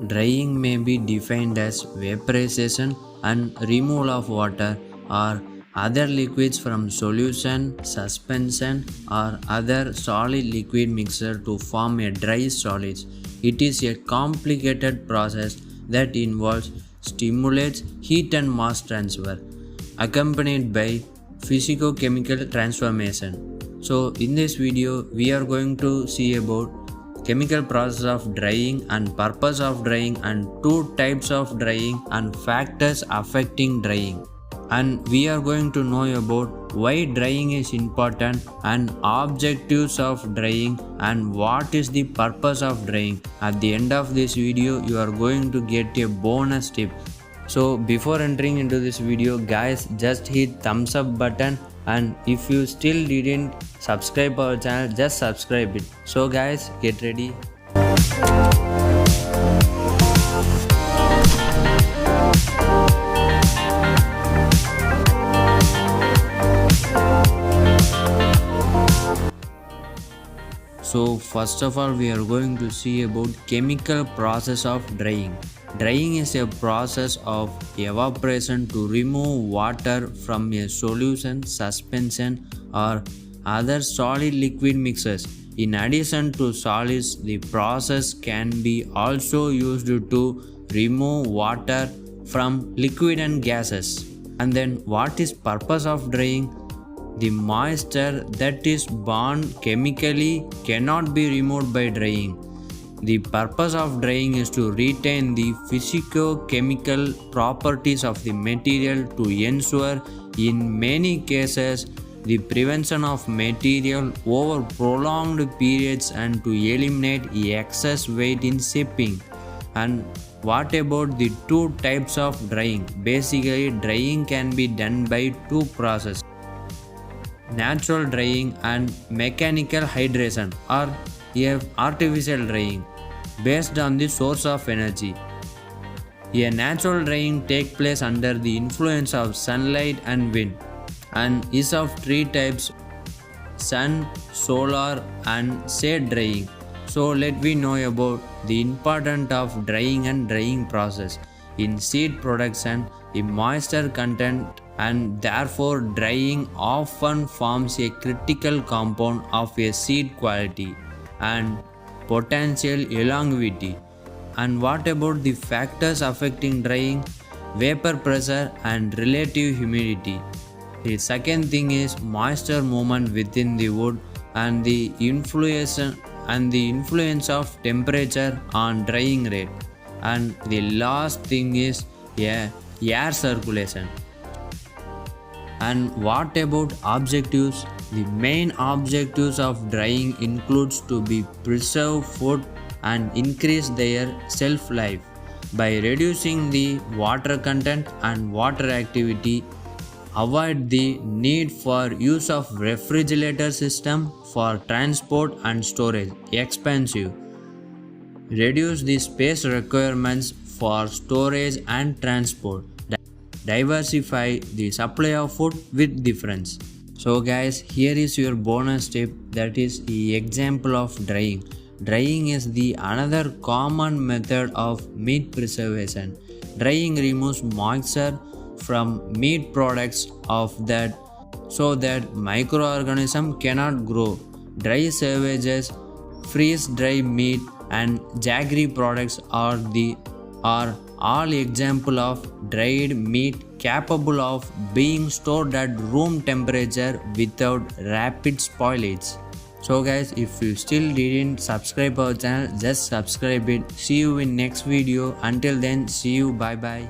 Drying may be defined as vaporization and removal of water or other liquids from solution, suspension, or other solid liquid mixture to form a dry solid. It is a complicated process that involves stimulates heat and mass transfer, accompanied by physicochemical transformation. So, in this video, we are going to see about chemical process of drying and purpose of drying and two types of drying and factors affecting drying, and we are going to know about why drying is important and objectives of drying and what is the purpose of drying. At the end of this video you are going to get a bonus tip. So before entering into this video guys, just hit thumbs up button, and if you still didn't subscribe our channel, just subscribe it. So guys, get ready. So first of all we are going to see about chemical process of drying. Drying is a process of evaporation to remove water from a solution, suspension, or other solid liquid mixes. In addition to solids, the process can be also used to remove water from liquid and gases. And then what is purpose of drying? The moisture that is bound chemically cannot be removed by drying. The purpose of drying is to retain the physico-chemical properties of the material to ensure, in many cases, the prevention of material over prolonged periods and to eliminate excess weight in shipping. And what about the two types of drying? Basically, drying can be done by two processes: natural drying and mechanical hydration, or artificial drying based on the source of energy. A natural drying takes place under the influence of sunlight and wind and is of three types: sun, solar, and shade drying. So let we know about the importance of drying and drying process. In seed production, the moisture content and therefore drying often forms a critical component of a seed quality and potential longevity. And what about the factors affecting drying? Vapor pressure and relative humidity. The second thing is moisture movement within the wood and the influence of temperature on drying rate. And the last thing is air circulation. And what about objectives? The main objectives of drying includes to be preserve food and increase their shelf life by reducing the water content and water activity, avoid the need for use of refrigerator system for transport and storage, expensive, reduce the space requirements for storage and transport, diversify the supply of food with difference. So guys, here is your bonus tip, that is the example of drying. Drying is the another common method of meat preservation. Drying removes moisture from meat products so that microorganisms cannot grow. Dry salvages, freeze dry meat, and jaggery products are all example of dried meat capable of being stored at room temperature without rapid spoilage. So guys, if you still didn't subscribe our channel, just subscribe it. See you in next video. Until then, see you. Bye bye.